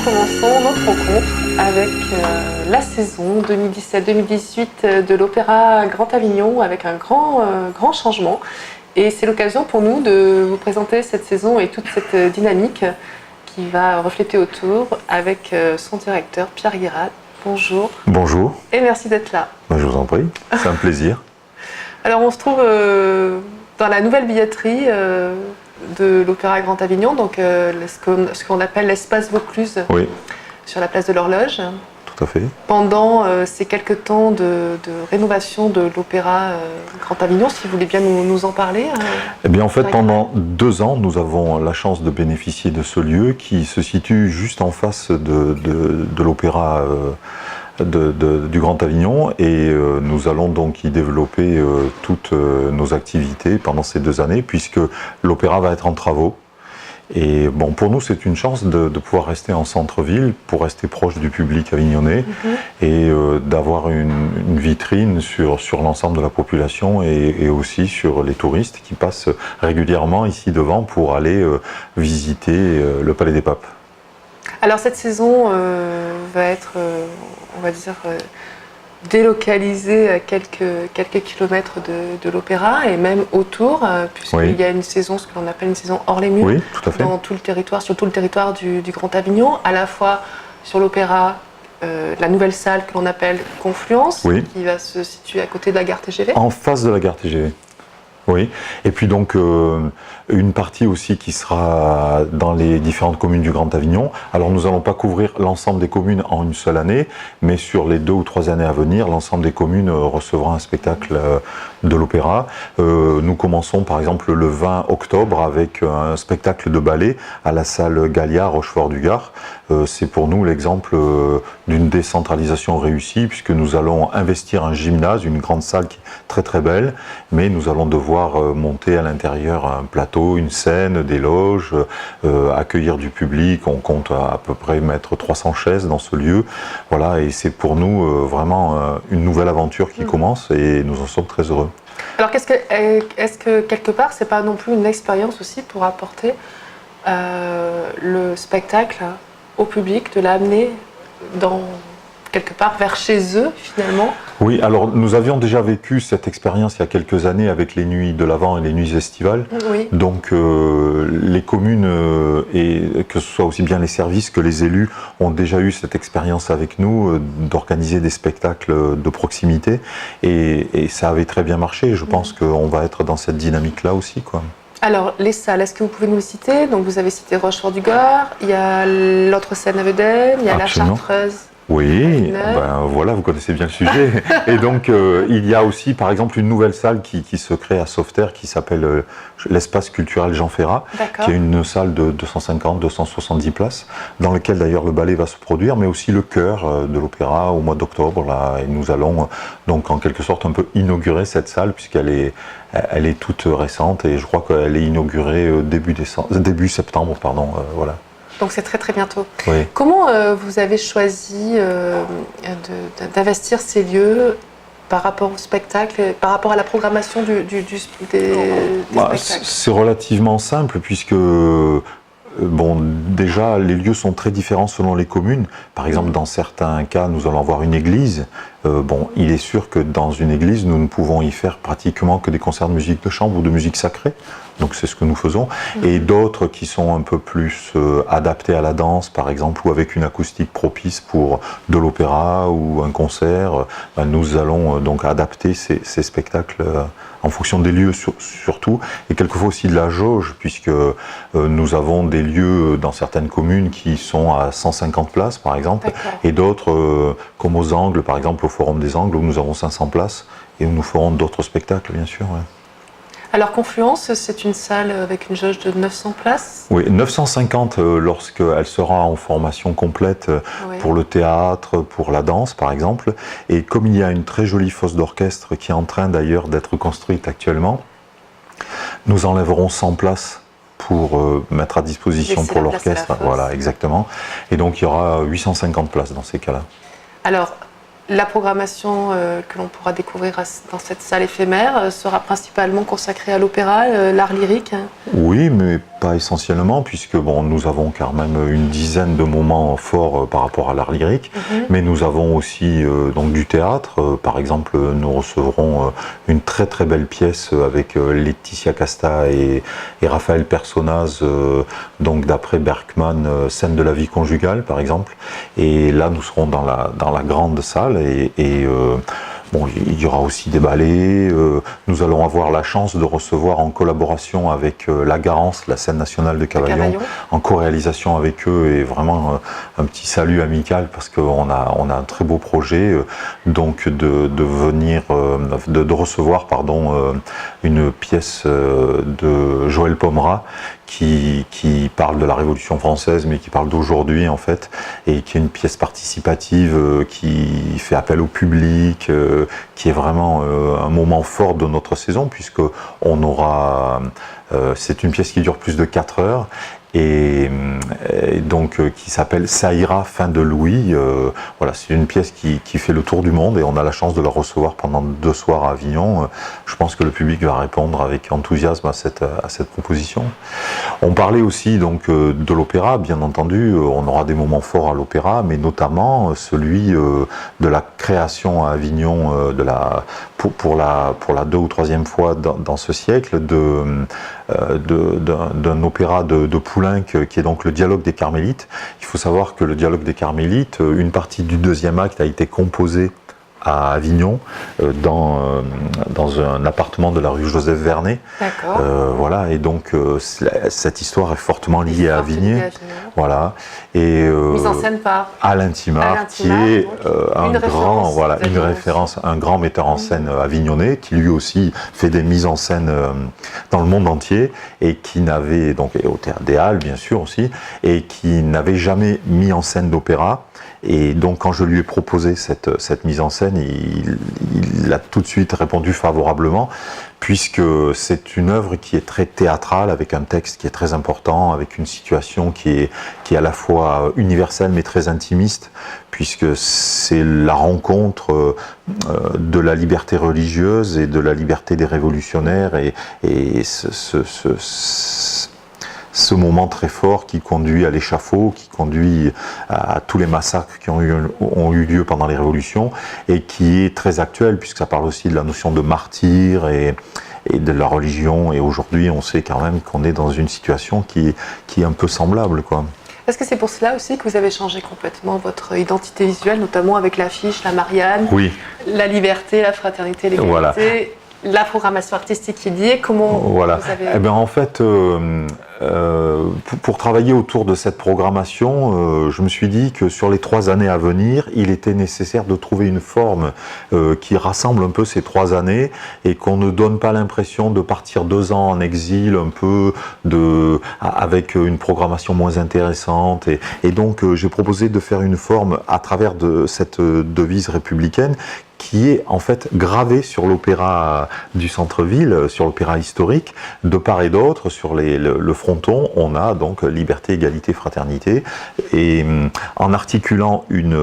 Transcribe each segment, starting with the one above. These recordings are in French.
commençons notre rencontre avec la saison 2017-2018 de l'Opéra Grand Avignon avec un grand changement. Et c'est l'occasion pour nous de vous présenter cette saison et toute cette dynamique qui va refléter autour avec son directeur Pierre Guérard. Bonjour. Bonjour. Et merci d'être là. Je vous en prie, c'est un plaisir. Alors on se trouve dans la nouvelle billetterie de l'Opéra Grand Avignon, donc ce qu'on appelle l'espace Vaucluse, oui, sur la place de l'Horloge. Tout à fait. Pendant ces quelques temps de rénovation de l'Opéra Grand Avignon, si vous voulez bien nous en parler. Eh bien, en fait, pendant 2 ans, nous avons la chance de bénéficier de ce lieu qui se situe juste en face de l'Opéra du Grand Avignon, et nous allons donc y développer toutes nos activités pendant ces 2 années, puisque l'Opéra va être en travaux. Et bon, pour nous, c'est une chance de pouvoir rester en centre-ville, pour rester proche du public avignonnais, et d'avoir une vitrine sur l'ensemble de la population et aussi sur les touristes qui passent régulièrement ici devant pour aller visiter le Palais des Papes. Alors cette saison va être, on va dire, délocalisée à quelques kilomètres de l'Opéra et même autour, puisqu'il y a une saison, ce que l'on appelle une saison hors les murs, tout à fait, dans tout le territoire, sur tout le territoire du Grand Avignon, à la fois sur l'Opéra, la nouvelle salle que l'on appelle Confluence, qui va se situer à côté de la gare TGV. En face de la gare TGV. Oui, et puis donc une partie aussi qui sera dans les différentes communes du Grand Avignon. Alors nous n'allons pas couvrir l'ensemble des communes en une seule année, mais sur les 2 ou 3 années à venir, l'ensemble des communes recevra un spectacle de l'opéra. Nous commençons par exemple le 20 octobre avec un spectacle de ballet à la salle Galliard, Rochefort-du-Gard. C'est pour nous l'exemple d'une décentralisation réussie, puisque nous allons investir un gymnase, une grande salle qui est très très belle, mais nous allons devoir monter à l'intérieur un plateau, une scène, des loges, accueillir du public. On compte à peu près mettre 300 chaises dans ce lieu. Voilà, et c'est pour nous vraiment une nouvelle aventure qui commence, et nous en sommes très heureux. Alors est-ce que quelque part c'est pas non plus une expérience aussi pour apporter le spectacle au public, de l'amener quelque part vers chez eux finalement? Oui, alors nous avions déjà vécu cette expérience il y a quelques années avec les nuits de l'Avent et les nuits estivales. Oui. Donc les communes, et que ce soit aussi bien les services que les élus, ont déjà eu cette expérience avec nous d'organiser des spectacles de proximité, et ça avait très bien marché. Je pense qu'on va être dans cette dynamique-là aussi, quoi. Alors, les salles, est-ce que vous pouvez nous les citer? Donc vous avez cité Rochefort-du-Gard, il y a l'autre scène à Vedène, il y a la Chartreuse. Oui, ben voilà, vous connaissez bien le sujet. Et donc, il y a aussi, par exemple, une nouvelle salle qui se crée à Sauveterre, qui s'appelle l'espace culturel Jean Ferrat, qui est une salle de 250-270 places, dans laquelle d'ailleurs le ballet va se produire, mais aussi le chœur de l'opéra au mois d'octobre. Là, et nous allons donc en quelque sorte un peu inaugurer cette salle, puisqu'elle est toute récente, et je crois qu'elle est inaugurée début septembre, pardon, voilà. Donc c'est très très bientôt. Oui. Comment vous avez choisi d'investir ces lieux par rapport au spectacle, par rapport à la programmation des spectacles? C'est relativement simple, puisque bon, déjà les lieux sont très différents selon les communes. Par exemple, dans certains cas, nous allons avoir une église. Bon, il est sûr que dans une église, nous ne pouvons y faire pratiquement que des concerts de musique de chambre ou de musique sacrée. Donc c'est ce que nous faisons. Et d'autres qui sont un peu plus adaptés à la danse, par exemple, ou avec une acoustique propice pour de l'opéra ou un concert, nous allons donc adapter ces spectacles en fonction des lieux surtout, et quelquefois aussi de la jauge, puisque nous avons des lieux dans certaines communes qui sont à 150 places, par exemple, et d'autres comme aux Angles, par exemple au Forum des Angles, où nous avons 500 places, et où nous ferons d'autres spectacles, bien sûr. Ouais. Alors Confluence, c'est une salle avec une jauge de 900 places? Oui, 950 lorsqu'elle sera en formation complète pour le théâtre, pour la danse par exemple. Et comme il y a une très jolie fosse d'orchestre qui est en train d'ailleurs d'être construite actuellement, nous enlèverons 100 places pour mettre à disposition pour l'orchestre. Voilà, exactement. Et donc il y aura 850 places dans ces cas-là. Alors, la programmation que l'on pourra découvrir dans cette salle éphémère sera principalement consacrée à l'opéra, l'art lyrique. Oui, mais pas essentiellement, puisque bon, nous avons quand même une dizaine de moments forts par rapport à l'art lyrique, mais nous avons aussi donc du théâtre. Par exemple, nous recevrons une très très belle pièce avec Laetitia Casta et Raphaël Personnaz, donc d'après Bergman, Scène de la vie conjugale par exemple. Et là, nous serons dans la grande salle bon, il y aura aussi des ballets. Nous allons avoir la chance de recevoir en collaboration avec la Garance, la scène nationale de Cavaillon, en co-réalisation avec eux, et vraiment un petit salut amical parce qu'on a un très beau projet, donc de recevoir une pièce de Joël Pomera qui parle de la Révolution française, mais qui parle d'aujourd'hui en fait, et qui est une pièce participative qui fait appel au public, qui est vraiment un moment fort de notre saison, puisque c'est une pièce qui dure plus de 4 heures, et donc qui s'appelle Ça ira, fin de Louis. Voilà, c'est une pièce qui fait le tour du monde, et on a la chance de la recevoir pendant 2 soirs à Avignon. Je pense que le public va répondre avec enthousiasme à cette proposition. On parlait aussi donc de l'opéra, bien entendu. On aura des moments forts à l'opéra, mais notamment celui de la création à Avignon pour la 2e ou 3e fois dans ce siècle d'un opéra de Poulenc, qui est donc le Dialogue des Carmélites. Il faut savoir que le Dialogue des Carmélites, une partie du 2e acte a été composée à Avignon, dans un appartement de la rue Joseph Vernet. D'accord. Voilà, et donc cette histoire est fortement liée à Avignon. Voilà. Et mise en scène par Alain Timard, qui est une référence, un grand metteur en scène avignonnais, qui lui aussi fait des mises en scène dans le monde entier, et qui n'avait, donc au Théâtre des Halles bien sûr aussi, et qui n'avait jamais mis en scène d'opéra. Et donc quand je lui ai proposé cette mise en scène, il a tout de suite répondu favorablement, puisque c'est une œuvre qui est très théâtrale, avec un texte qui est très important, avec une situation qui est à la fois universelle mais très intimiste, puisque c'est la rencontre de la liberté religieuse et de la liberté des révolutionnaires, et ce moment très fort qui conduit à l'échafaud, qui conduit à tous les massacres qui ont eu lieu pendant les révolutions, et qui est très actuel, puisque ça parle aussi de la notion de martyr et de la religion. Et aujourd'hui, on sait quand même qu'on est dans une situation qui est un peu semblable, quoi. Est-ce que c'est pour cela aussi que vous avez changé complètement votre identité visuelle, notamment avec l'affiche, la Marianne, oui, la liberté, la fraternité, l'égalité, voilà, la programmation artistique qui est liée? Comment voilà. vous avez... Eh bien, en fait, pour travailler autour de cette programmation, je me suis dit que sur les 3 années à venir, il était nécessaire de trouver une forme qui rassemble un peu ces 3 années, et qu'on ne donne pas l'impression de partir 2 ans en exil un peu avec une programmation moins intéressante. Et donc j'ai proposé de faire une forme à travers de cette devise républicaine, qui est en fait gravée sur l'opéra du centre-ville, sur l'opéra historique, de part et d'autre, sur le fronton, on a donc liberté, égalité, fraternité. Et en articulant une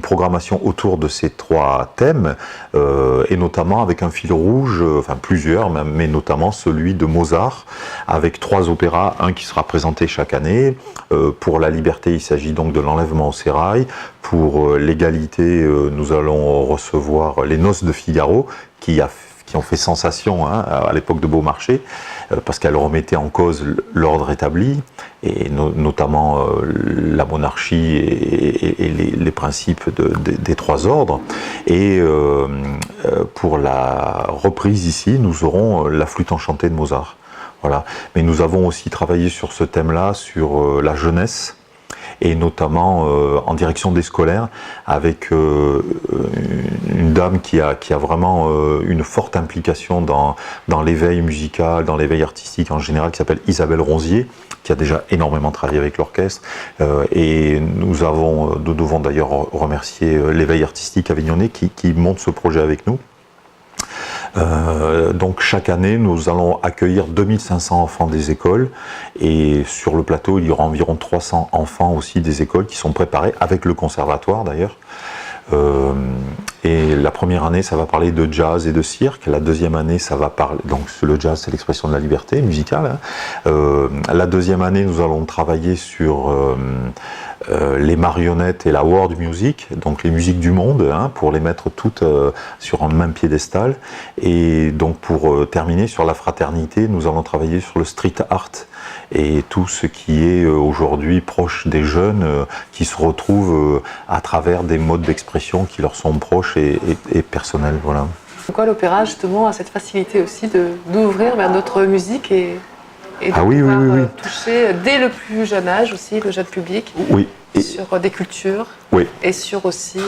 programmation autour de ces 3 thèmes, et notamment avec un fil rouge, enfin plusieurs, mais notamment celui de Mozart, avec 3 opéras, un qui sera présenté chaque année. Pour la liberté, il s'agit donc de l'enlèvement au sérail. Pour l'égalité, nous allons recevoir Les Noces de Figaro, qui ont fait sensation à l'époque de Beaumarchais, parce qu'elles remettaient en cause l'ordre établi, et notamment la monarchie et les principes des 3 ordres. Et pour la reprise ici, nous aurons La Flûte enchantée de Mozart. Voilà. Mais nous avons aussi travaillé sur ce thème-là, sur la jeunesse, et notamment en direction des scolaires, avec une dame qui a vraiment une forte implication dans l'éveil musical, dans l'éveil artistique en général, qui s'appelle Isabelle Ronzier, qui a déjà énormément travaillé avec l'orchestre. Et nous devons d'ailleurs remercier l'éveil artistique avignonnais qui monte ce projet avec nous. Donc chaque année, nous allons accueillir 2500 enfants des écoles, et sur le plateau, il y aura environ 300 enfants aussi des écoles qui sont préparés avec le conservatoire d'ailleurs. Et la première année, ça va parler de jazz et de cirque. La deuxième année, ça va parler... Donc le jazz, c'est l'expression de la liberté musicale. La deuxième année, nous allons travailler sur les marionnettes et la world music, donc les musiques du monde, pour les mettre toutes sur un même piédestal. Et donc pour terminer sur la fraternité, nous allons travailler sur le street art et tout ce qui est aujourd'hui proche des jeunes qui se retrouvent à travers des modes d'expression qui leur sont proches et personnels. Voilà. Pourquoi l'opéra justement a cette facilité aussi d'ouvrir vers d'autres musiques et de pouvoir toucher dès le plus jeune âge aussi le jeune public sur des cultures et sur aussi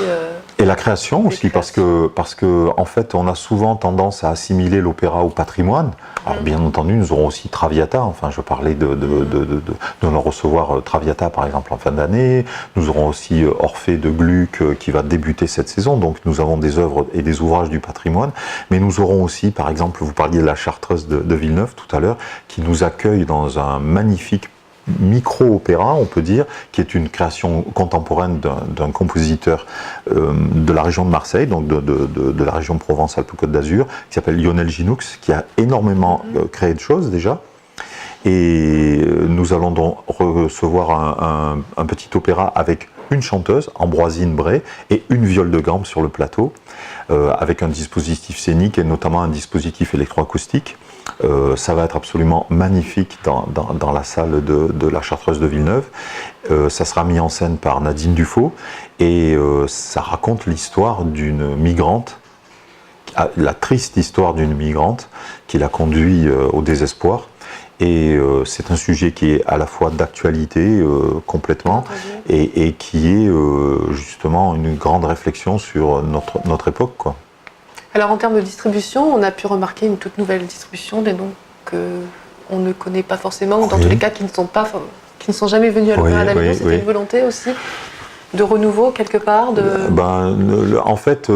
et la création aussi parce que en fait on a souvent tendance à assimiler l'opéra au patrimoine. Alors bien entendu nous aurons aussi Traviata, enfin je parlais de nous recevoir Traviata par exemple en fin d'année, nous aurons aussi Orphée de Gluck qui va débuter cette saison, donc nous avons des œuvres et des ouvrages du patrimoine, mais nous aurons aussi par exemple, vous parliez de la Chartreuse de Villeneuve tout à l'heure, qui nous accueille dans un magnifique micro-opéra, on peut dire, qui est une création contemporaine d'un compositeur de la région de Marseille, donc de la région Provence-Alpes-Côte d'Azur, qui s'appelle Lionel Ginoux, qui a énormément créé de choses déjà. Et nous allons donc recevoir un petit opéra avec une chanteuse, Ambroisine Bray, et une viole de gambe sur le plateau, avec un dispositif scénique et notamment un dispositif électroacoustique. Ça va être absolument magnifique dans la salle de la Chartreuse de Villeneuve. Ça sera mis en scène par Nadine Dufaux et ça raconte l'histoire d'une migrante, la triste histoire d'une migrante qui l'a conduit au désespoir. Et c'est un sujet qui est à la fois d'actualité complètement et qui est justement une grande réflexion sur notre époque, quoi. Alors en termes de distribution, on a pu remarquer une toute nouvelle distribution, des noms qu'on ne connaît pas forcément, ou dans tous les cas qui ne sont jamais venus à l'Opéra d'Avignon. C'était une volonté aussi de renouveau quelque part En fait,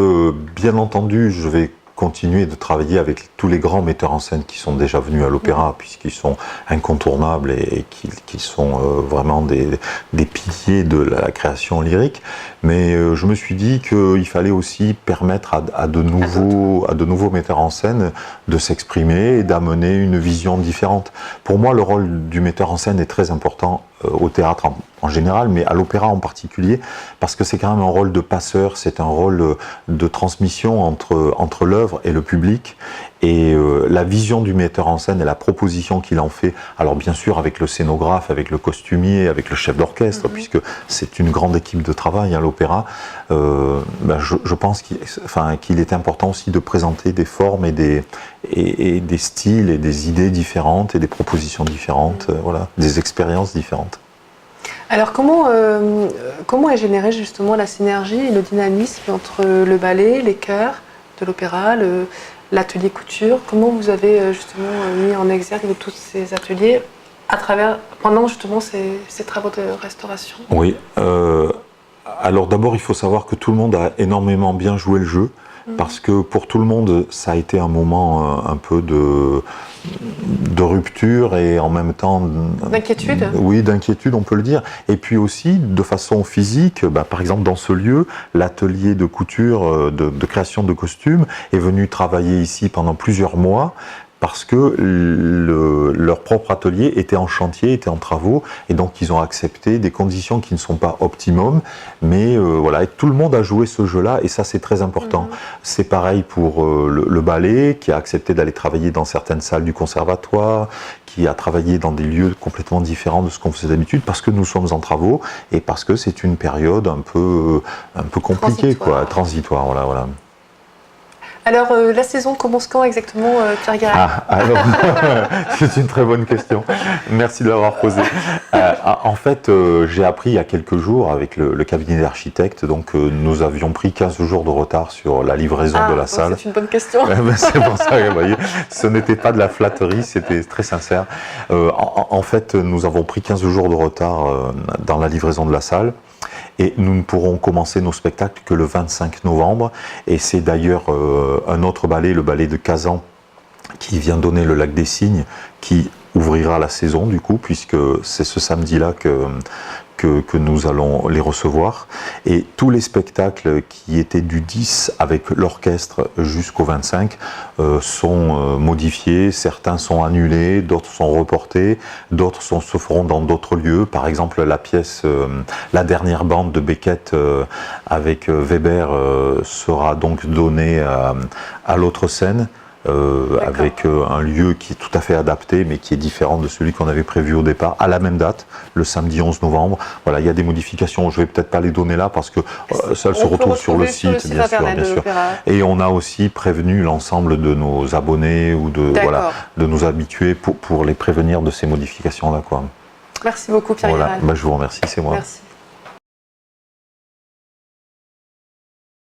bien entendu, je vais continuer de travailler avec tous les grands metteurs en scène qui sont déjà venus à l'opéra, puisqu'ils sont incontournables et qui sont vraiment des piliers de la création lyrique. Mais je me suis dit qu'il fallait aussi permettre à de nouveaux metteurs en scène de s'exprimer et d'amener une vision différente. Pour moi, le rôle du metteur en scène est très important au théâtre en général, mais à l'opéra en particulier, parce que c'est quand même un rôle de passeur, c'est un rôle de transmission entre l'œuvre et le public, et la vision du metteur en scène et la proposition qu'il en fait, alors bien sûr avec le scénographe, avec le costumier, avec le chef d'orchestre, puisque c'est une grande équipe de travail à l'opéra, je pense qu'il est important aussi de présenter des formes et des styles et des idées différentes et des propositions différentes, des expériences différentes. Alors comment est générée justement la synergie et le dynamisme entre le ballet, les chœurs de l'opéra, l'atelier couture? Comment vous avez justement mis en exergue tous ces ateliers pendant justement ces travaux de restauration? Oui, alors d'abord il faut savoir que tout le monde a énormément bien joué le jeu, parce que pour tout le monde ça a été un moment un peu de rupture et en même temps d'inquiétude. Oui, d'inquiétude, on peut le dire. Et puis aussi de façon physique, par exemple dans ce lieu, l'atelier de couture, de création de costumes est venu travailler ici pendant plusieurs mois, parce que leur propre atelier était en chantier, était en travaux, et donc ils ont accepté des conditions qui ne sont pas optimum, mais et tout le monde a joué ce jeu-là, et ça c'est très important. C'est pareil pour le ballet, qui a accepté d'aller travailler dans certaines salles du conservatoire, qui a travaillé dans des lieux complètement différents de ce qu'on faisait d'habitude, parce que nous sommes en travaux, et parce que c'est une période un peu compliquée, transitoire, voilà. Alors, la saison commence quand exactement, Pierre Garay? Alors, c'est une très bonne question. Merci de l'avoir posée. En fait, j'ai appris il y a quelques jours avec le cabinet d'architectes, donc nous avions pris 15 jours de retard sur la livraison de la salle. C'est une bonne question. C'est pour ça que vous voyez, ce n'était pas de la flatterie, c'était très sincère. En fait, nous avons pris 15 jours de retard dans la livraison de la salle. Et nous ne pourrons commencer nos spectacles que le 25 novembre. Et c'est d'ailleurs un autre ballet, le ballet de Kazan, qui vient donner le Lac des Cygnes, qui ouvrira la saison du coup, puisque c'est ce samedi-là que nous allons les recevoir. Et tous les spectacles qui étaient du 10 avec l'orchestre jusqu'au 25 sont modifiés. Certains sont annulés, d'autres sont reportés, d'autres se feront dans d'autres lieux. Par exemple, la pièce La dernière bande de Beckett avec Weber sera donc donnée à l'autre scène. Avec un lieu qui est tout à fait adapté, mais qui est différent de celui qu'on avait prévu au départ, à la même date, le samedi 11 novembre. Voilà, il y a des modifications, je ne vais peut-être pas les donner là, parce que ça se retrouve sur le site, bien sûr. Et on a aussi prévenu l'ensemble de nos abonnés ou de nos habitués pour les prévenir de ces modifications-là. Merci beaucoup, Pierre. Voilà, je vous remercie, c'est moi. Merci.